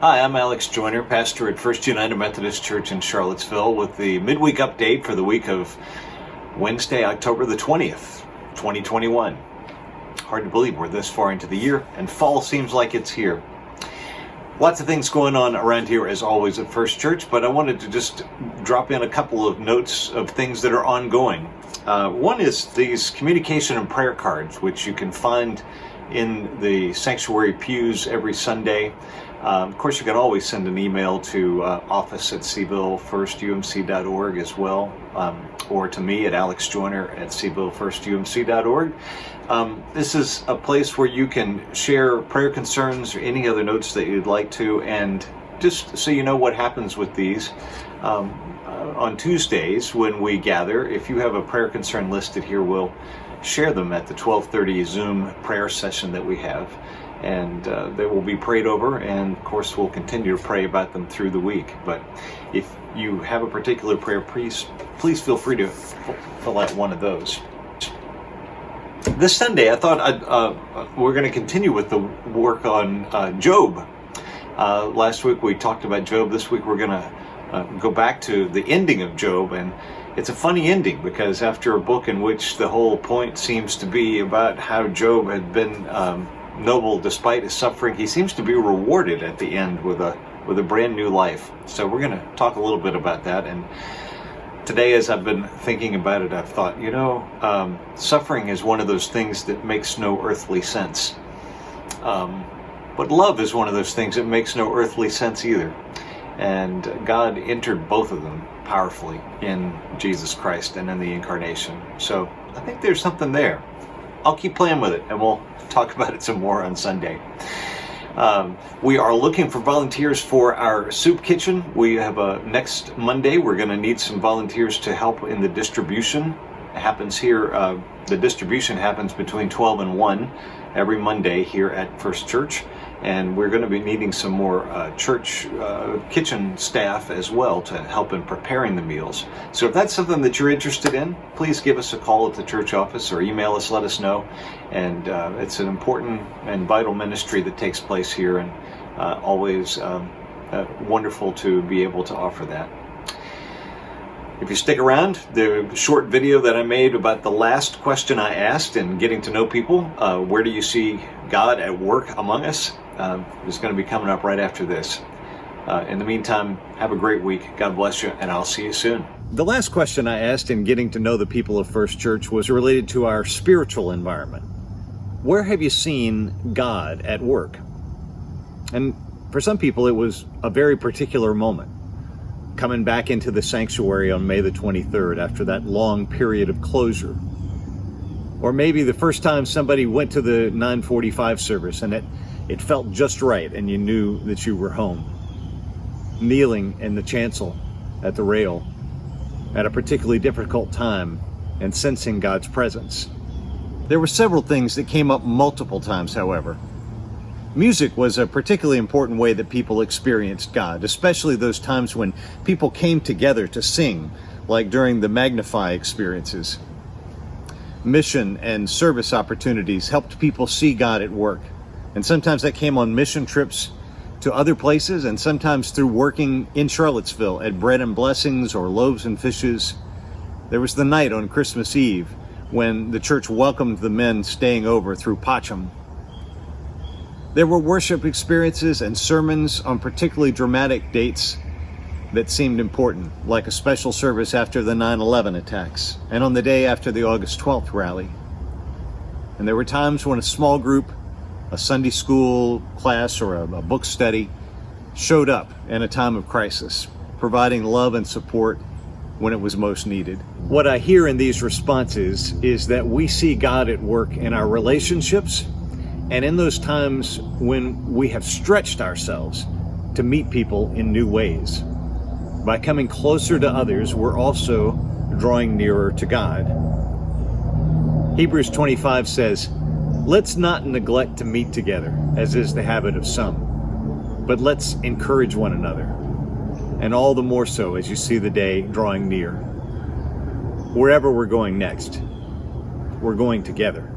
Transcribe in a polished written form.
Hi, I'm Alex Joyner, pastor at First United Methodist Church in Charlottesville with the midweek update for the week of Wednesday, October the 20th, 2021. Hard to believe we're this far into the year, and fall seems like it's here. Lots of things going on around here as always at First Church, but I wanted to just drop in a couple of notes of things that are ongoing. One is these communication and prayer cards, which you can find in the sanctuary pews every Sunday. Of course, you can always send an email to office@cvillefirst.umc.org as well, or to me at alexjoyner@cvillefirst.umc.org. This is a place where you can share prayer concerns or any other notes that you'd like to, and just so you know what happens with these. On Tuesdays when we gather, if you have a prayer concern listed here, we'll share them at the 12:30 Zoom prayer session that we have. And they will be prayed over, and of course we'll continue to pray about them through the week. But if you have a particular prayer, please feel free to fill out one of those. This Sunday, I thought we're going to continue with the work on Job. Last week we talked about Job. This week we're going to go back to the ending of Job, and it's a funny ending because after a book in which the whole point seems to be about how Job had been noble despite his suffering, he seems to be rewarded at the end with a brand new life. So we're going to talk a little bit about that. And today, as I've been thinking about it, I've thought, suffering is one of those things that makes no earthly sense. But love is one of those things that makes no earthly sense either. And God entered both of them powerfully in Jesus Christ and in the incarnation. So I think there's something there. I'll keep playing with it, and we'll talk about it some more on Sunday. We are looking for volunteers for our soup kitchen. We have next Monday, we're going to need some volunteers to help in the distribution. It happens here, the distribution happens between 12 and 1 every Monday here at First Church. And we're going to be needing some more church kitchen staff as well to help in preparing the meals. So if that's something that you're interested in, please give us a call at the church office or email us, let us know. And it's an important and vital ministry that takes place here, and always wonderful to be able to offer that. If you stick around, the short video that I made about the last question I asked and getting to know people, where do you see God at work among us, is going to be coming up right after this. In the meantime, have a great week. God bless you, and I'll see you soon. The last question I asked in getting to know the people of First Church was related to our spiritual environment. Where have you seen God at work? And for some people, it was a very particular moment. Coming back into the sanctuary on May the 23rd after that long period of closure. Or maybe the first time somebody went to the 9:45 service and it felt just right and you knew that you were home. Kneeling in the chancel at the rail at a particularly difficult time and sensing God's presence. There were several things that came up multiple times, however. Music was a particularly important way that people experienced God, especially those times when people came together to sing, like during the Magnify experiences. Mission and service opportunities helped people see God at work, and sometimes that came on mission trips to other places, and sometimes through working in Charlottesville at Bread and Blessings or Loaves and Fishes. There was the night on Christmas Eve when the church welcomed the men staying over through Pacham. There were worship experiences and sermons on particularly dramatic dates that seemed important, like a special service after the 9/11 attacks and on the day after the August 12th rally. And there were times when a small group, a Sunday school class or a book study, showed up in a time of crisis, providing love and support when it was most needed. What I hear in these responses is that we see God at work in our relationships and in those times when we have stretched ourselves to meet people in new ways. By coming closer to others, we're also drawing nearer to God. Hebrews 25 says, "Let's not neglect to meet together, as is the habit of some, but let's encourage one another, and all the more so as you see the day drawing near." Wherever we're going next, we're going together.